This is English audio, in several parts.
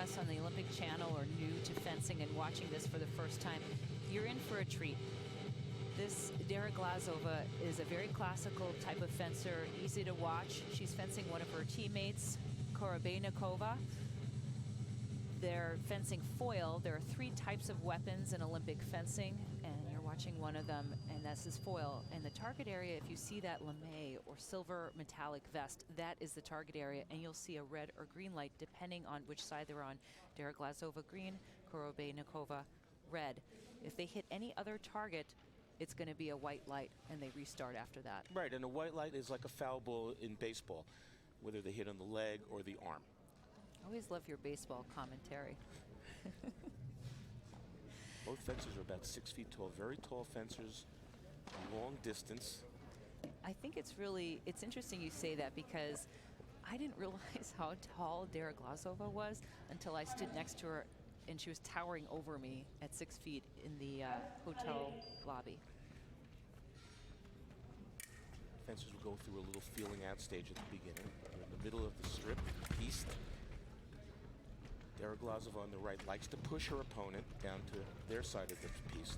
us on the Olympic Channel or new to fencing and watching this for the first time, you're in for a treat. This Deriglazova is a very classical type of fencer, easy to watch. She's fencing one of her teammates, Korobeynikova. They're fencing foil. There are 3 types of weapons in Olympic fencing, and you're watching one of them, and this is foil. And the target area, if you see that lame or silver metallic vest, that is the target area, and you'll see a red or green light depending on which side they're on. Deriglazova green, Korobeynikova red. If they hit any other target, it's going to be a white light, and they restart after that. Right, and a white light is like a foul ball in baseball, whether they hit on the leg or the arm. I always love your baseball commentary. Both fencers are about 6 feet tall, very tall fencers, long distance. I think it's interesting you say that, because I didn't realize how tall Deriglazova was until I stood next to her and she was towering over me at 6 feet in the hotel lobby. Fencers will go through a little feeling out stage at the beginning. They're in the middle of the strip, east. Deriglazova on the right likes to push her opponent down to their side of the piste.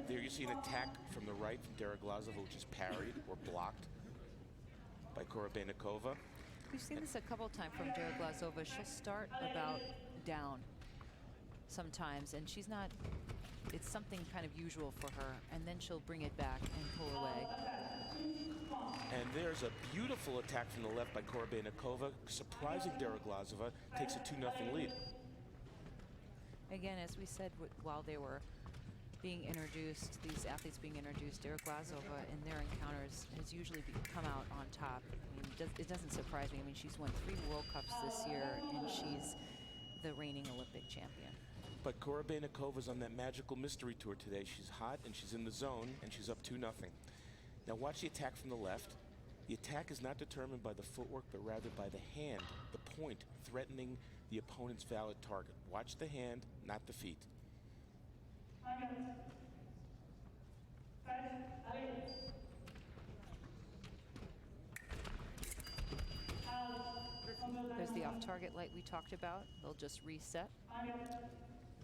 There you see an attack from the right from Deriglazova, which is parried or blocked by Korobeynikova. We've seen this a couple times from Deriglazova. She'll start about down sometimes, and she's not, it's something kind of usual for her, and then she'll bring it back and pull away. And there's a beautiful attack from the left by Korobeynikova, surprising Deriglazova, takes a 2-0 lead. Again, as we said, while they were being introduced, these athletes being introduced, Deriglazova in their encounters has usually come out on top. I mean, it doesn't surprise me. I mean, she's won 3 World Cups this year, and she's the reigning Olympic champion. But Korobeynikova on that magical mystery tour today. She's hot and she's in the zone and she's up 2-0. Now watch the attack from the left. The attack is not determined by the footwork, but rather by the hand, the point, threatening the opponent's valid target. Watch the hand, not the feet. There's the off-target light we talked about. They'll just reset.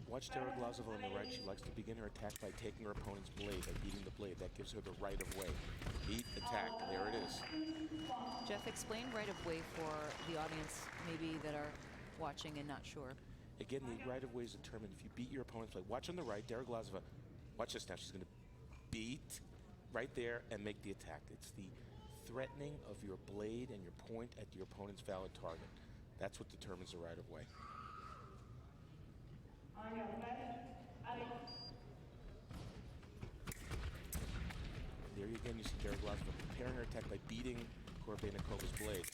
Watch Deriglazova on the right. She likes to begin her attack by taking her opponent's blade, by beating the blade. That gives her the right of way. Beat, attack, there it is. Jeff, explain right of way for the audience maybe that are watching and not sure. Again, the right of way is determined if you beat your opponent's blade. Watch on the right, Deriglazova. Watch this now. She's going to beat right there and make the attack. It's the threatening of your blade and your point at your opponent's valid target. That's what determines the right of way. There again, you see Deriglazova preparing her attack by beating Korobeynikov's blade.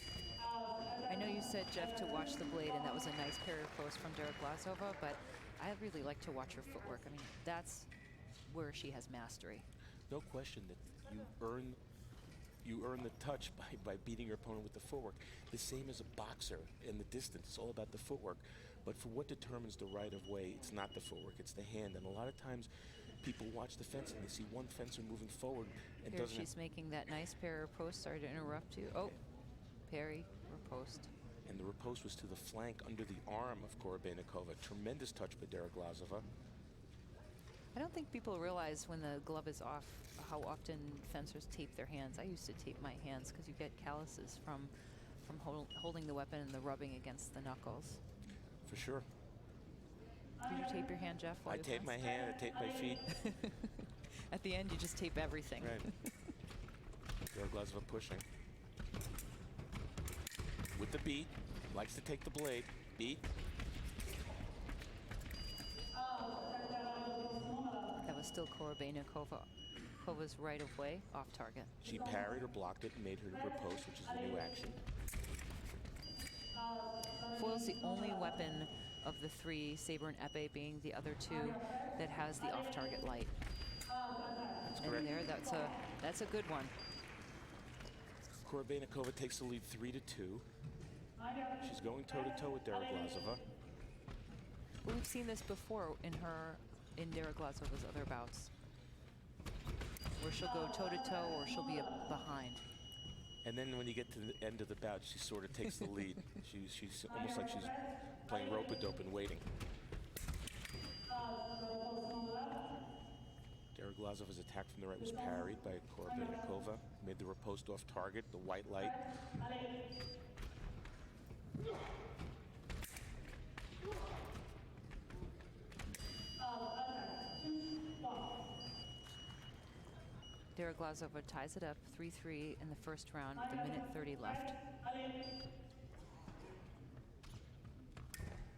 I know you said, Jeff, to watch the blade, and that was a nice parry post from Deriglazova, but I really like to watch her footwork. I mean, that's where she has mastery. No question that you earn the touch by beating your opponent with the footwork. The same as a boxer in the distance. It's all about the footwork. But for what determines the right of way, it's not the footwork, it's the hand. And a lot of times people watch the fencing, they see one fencer moving forward and Here she's making that nice parry post. Sorry to interrupt you. Oh, parry, riposte. And the riposte was to the flank under the arm of Korobeynikova. Tremendous touch by Deriglazova. I don't think people realize when the glove is off how often fencers tape their hands. I used to tape my hands because you get calluses from holding the weapon and the rubbing against the knuckles. For sure. Did you tape your hand, Jeff? I tape my hand, I tape my feet. At the end, you just tape everything. Right. Deriglazova pushing. With the beat, likes to take the blade. Beat. That was still Korobeynikova right of way, off target. She parried or blocked it and made her riposte, which is the new action. Foil's the only weapon of the 3, saber and epee being the other 2, that has the off target light. That's correct. And there, that's a good one. Korobeynikova takes the lead 3-2. She's going toe-to-toe with Deriglazova. Well, we've seen this before in her in Deriglazova's other bouts, where she'll go toe-to-toe or she'll be behind. And then when you get to the end of the bout, she sort of takes the lead. She's almost like she's playing rope-a-dope and waiting. Deriglazova's attack from the right was parried by Korobeynikova. Made the riposte off target, the white light. Deriglazova ties it up 3-3 in the first round with a minute 30 left.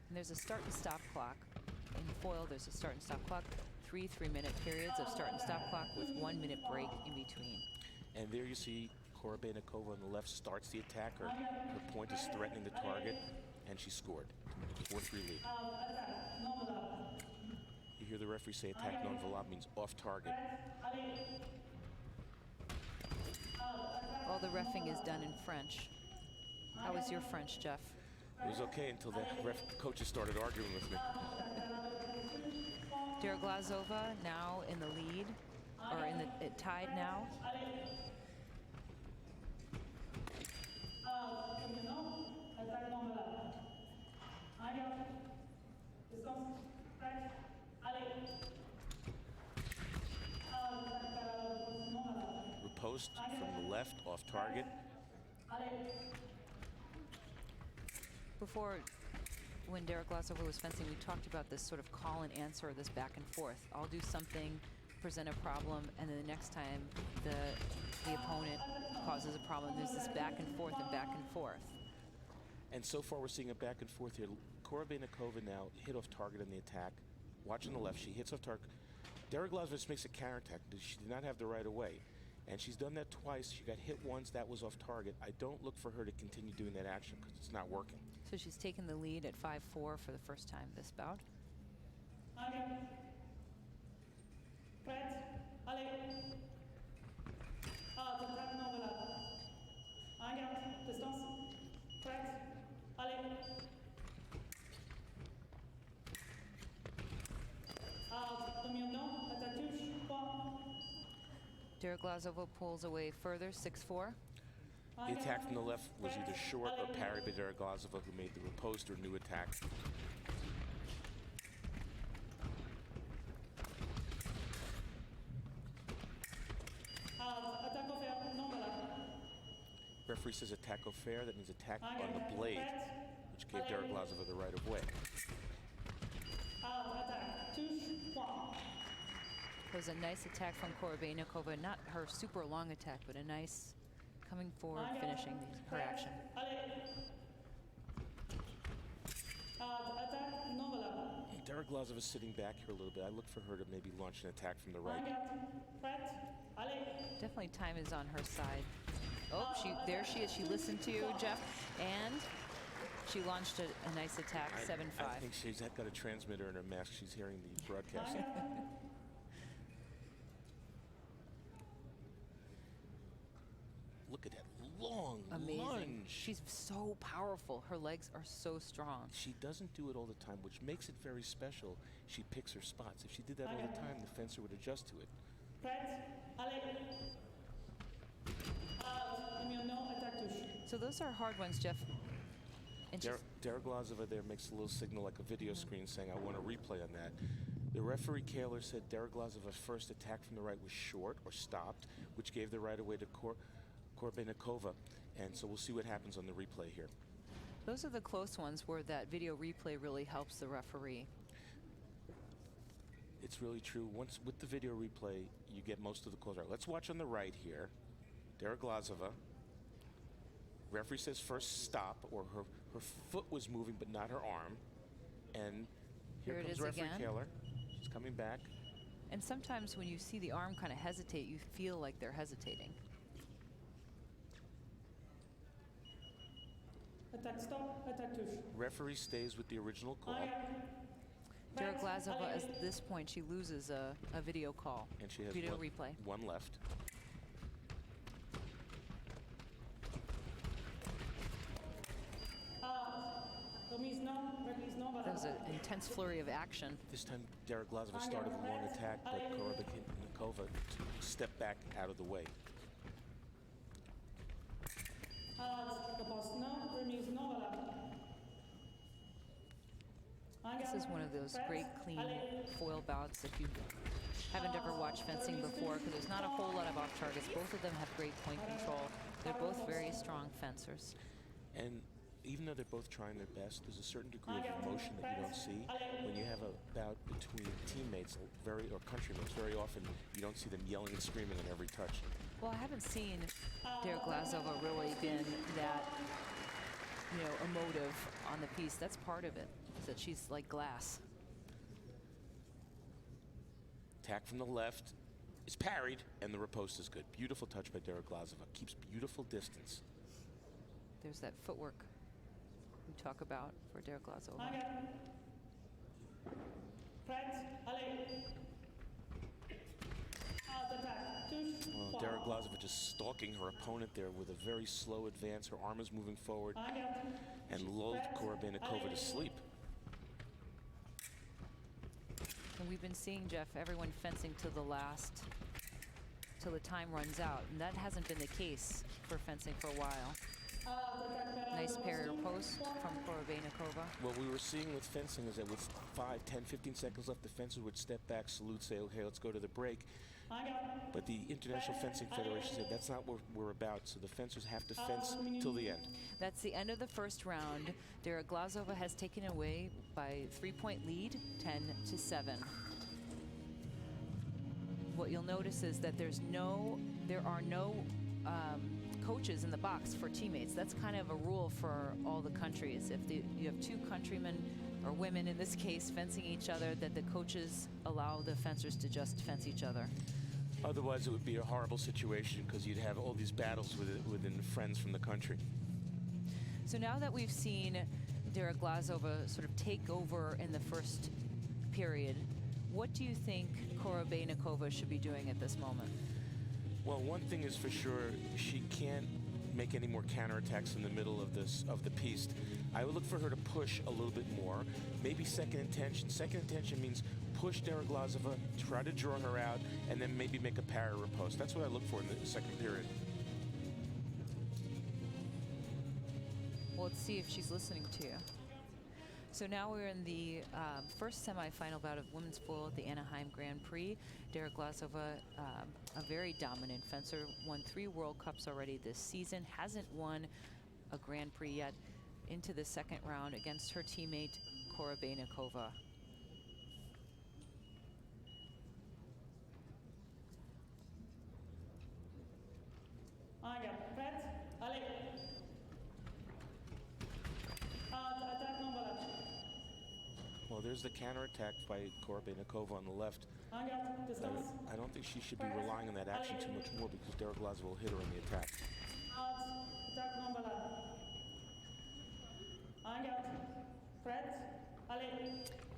And there's a start and stop clock. In foil, there's a start and stop clock. 3 3-minute periods of start and stop clock with 1 minute break in between. And there you see Korobeynikova on the left starts the attack. Her point is threatening the target, and she scored. 4-3 lead. You hear the referee say attack non-volat means off target. All the reffing is done in French. How was your French, Jeff? It was okay until the coaches started arguing with me. Deriglazova now in the lead, or in the tied now. Riposte from the left, off target. Before, when Deriglazova was fencing, we talked about this sort of call and answer, this back and forth. I'll do something, present a problem, and then the next time the opponent causes a problem. There's this back and forth and back and forth. And so far we're seeing a back and forth here. Korobeynikova now hit off target in the attack. Watch on the left, she hits off target. Deriglazova just makes a counterattack. She did not have the right of way. And she's done that twice. She got hit once, that was off target. I don't look for her to continue doing that action because it's not working. So she's taken the lead at 5-4 for the first time this bout. Deriglazova pulls away further, 6-4. The attack from the left was either short or parried by Deriglazova, who made the riposte or new attack. Referee says attack au fer, that means attack on the blade, which gave Deriglazova the right of way. It was a nice attack from Korobeynikova, not her super long attack, but a nice coming forward, finishing her action. Deriglazova is sitting back here a little bit. I look for her to maybe launch an attack from the right. Definitely time is on her side. Oh, there she is. She listened to you, Jeff, and she launched a nice attack, 7-5. I think she's got a transmitter in her mask. She's hearing the broadcast. Look at that long Amazing. lunge. She's so powerful. Her legs are so strong. She doesn't do it all the time, which makes it very special. She picks her spots. If she did that all the time, the fencer would adjust to it. So those are hard ones, Jeff. And Deriglazova there makes a little signal like a video screen saying, I want a replay on that. The referee Kaler said Deriglazova's first attack from the right was short or stopped, which gave the right away to Korobeynikova. And so we'll see what happens on the replay here. those are the close ones where that video replay really helps the referee. It's really true. Once with the video replay, you get most of the calls right. Let's watch on the right here. Deriglazova. Referee says first stop, or her foot was moving but not her arm. And here comes referee Kaler. She's coming back. And sometimes when you see the arm kind of hesitate, you feel like they're hesitating. Attack stop, attack touche. Referee stays with the original call. Deriglazova, at this point, she loses a video call. And she has video replay. One left. Remise no, That was voilà. an intense flurry of action. This time, Deriglazova started the long attack, but Korobeynikova stepped back out of the way. Repose no, remise no, voilà. This is one of those great clean foil bouts if you haven't ever watched fencing before, because there's not a whole lot of off targets. Both of them have great point control. They're both very strong fencers. And even though they're both trying their best, there's a certain degree of emotion that you don't see when you have a bout between teammates or countrymen. Very often you don't see them yelling and screaming on every touch. Well, I haven't seen Deriglazova really been that, emotive on the piece. That's part of it, is that she's like glass. Attack from the left is parried, and the riposte is good. Beautiful touch by Deriglazova. Keeps beautiful distance. There's that footwork we talk about for Deriglazova. Well, Deriglazova just stalking her opponent there with a very slow advance. Her arm is moving forward and lulled Korobeynikova to sleep. And we've been seeing, Jeff, everyone fencing to the last, till the time runs out. And that hasn't been the case for fencing for a while. Nice parry post from Korobeynikova. What we were seeing with fencing is that with 5, 10, 15 seconds left, the fencers would step back, salute, say, okay, let's go to the break. But the International Fencing Federation said that's not what we're about, so the fencers have to fence till the end. That's the end of the first round. Deriglazova has taken away by 3-point lead, 10-7. What you'll notice is that there are no coaches in the box for teammates. That's kind of a rule for all the countries. If you have two countrymen, or women in this case, fencing each other, that the coaches allow the fencers to just fence each other. Otherwise, it would be a horrible situation because you'd have all these battles within friends from the country. So now that we've seen Deriglazova sort of take over in the first period, what do you think Korobeynikova should be doing at this moment? Well, one thing is for sure, she can't make any more counterattacks in the middle of the piece. I would look for her to push a little bit more. Maybe second intention. Second intention means push Deriglazova, try to draw her out, and then maybe make a parry riposte. That's what I look for in the second period. Well, let's see if she's listening to you. So now we're in the first semifinal bout of women's foil at the Anaheim Grand Prix. Deriglazova, a very dominant fencer, won 3 World Cups already this season, hasn't won a Grand Prix yet, into the second round against her teammate, Korobeynikova. Well, there's the counterattack by Korobeynikova on the left. I don't think she should be relying on that action too much more because Deriglazova will hit her in the attack.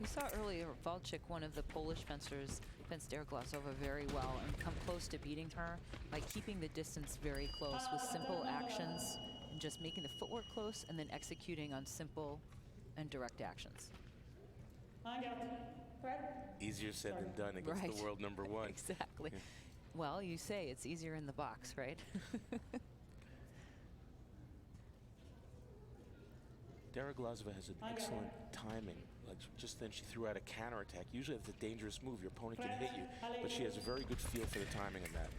We saw earlier Walczyk, one of the Polish fencers, fenced Deriglazova very well and come close to beating her by keeping the distance very close with simple actions and just making the footwork close and then executing on simple and direct actions. Easier said than done against the world #1. Exactly. Yeah. Well, you say it's easier in the box, right? Deriglazova has an excellent timing. Like just then she threw out a counterattack. Usually it's a dangerous move. Your opponent can hit you, but she has a very good feel for the timing of that.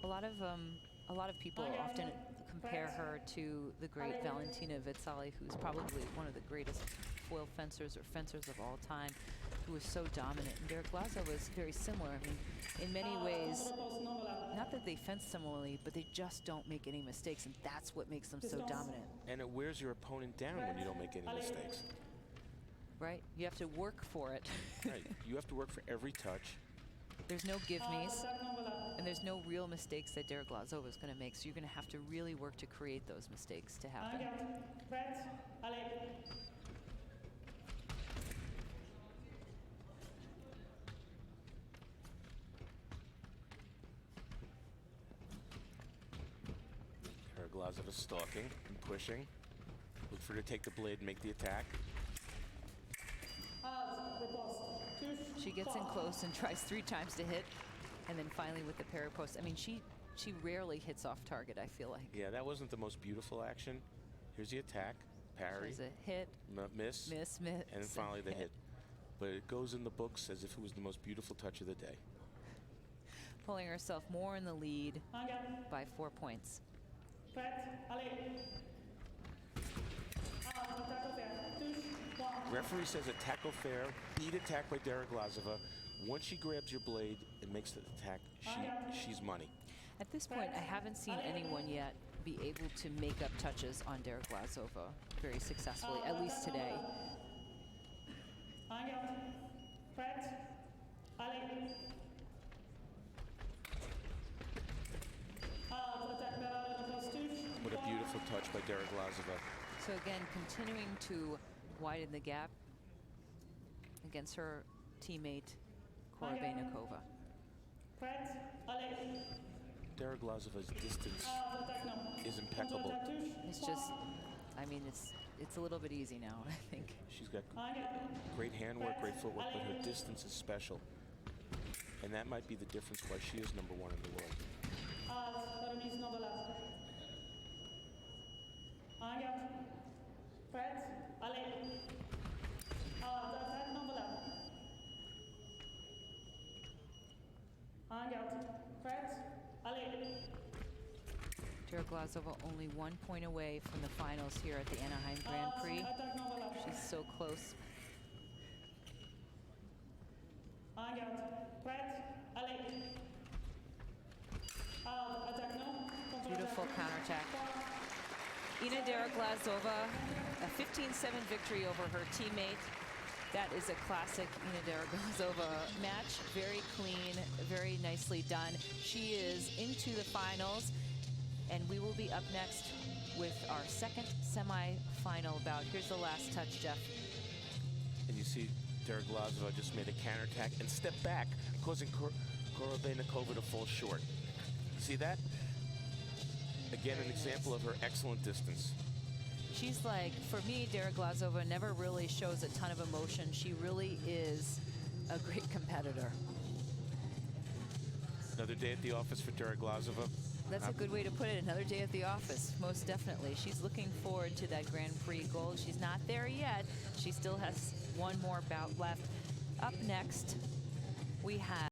A lot of people often compare her to the great Valentina Vitsali, who's probably one of the greatest foil fencers or fencers of all time, who was so dominant. And Deriglazova is very similar. I mean, in many ways, not that they fence similarly, but they just don't make any mistakes, and that's what makes them so dominant. And it wears your opponent down when you don't make any mistakes. Right? You have to work for it. Right. You have to work for every touch. There's no give-me's, and there's no real mistakes that Deriglazova is going to make, so you're going to have to really work to create those mistakes to happen. Deriglazova stalking and pushing. for her to take the blade and make the attack. She gets in close and tries 3 times to hit, and then finally with the parry post. I mean, she rarely hits off target, I feel like. Yeah, that wasn't the most beautiful action. Here's the attack, parry. There's a hit. Miss. Miss. And then finally the hit. But it goes in the books as if it was the most beautiful touch of the day. Pulling herself more in the lead by 4 points. Referee says attack fair, beat attack by Deriglazova. Once she grabs your blade and makes the attack, she's money. At this point, I haven't seen anyone yet be able to make up touches on Deriglazova very successfully, at least today. What a beautiful touch by Deriglazova. So again, continuing to widen the gap against her teammate, Korobeynikova. Deriglazova's distance is impeccable. It's just, I mean, it's a little bit easy now, I think. She's got great handwork, great footwork, but her distance is special. And that might be the difference why she is #1 in the world. Deriglazova only 1 point away from the finals here at the Anaheim Grand Prix. She's so close. Beautiful counterattack. Ina Deriglazova, a 15-7 victory over her teammate. That is a classic Ina Deriglazova match. Very clean, very nicely done. She is into the finals, and we will be up next with our second semi-final bout. Here's the last touch, Jeff. And you see Deriglazova just made a counterattack and stepped back, causing Korobeynikova to fall short. See that? Again, an example of her excellent distance. She's like, for me, Deriglazova never really shows a ton of emotion. She really is a great competitor. Another day at the office for Deriglazova. That's a good way to put it. Another day at the office, most definitely. She's looking forward to that Grand Prix gold. She's not there yet. She still has one more bout left. Up next, we have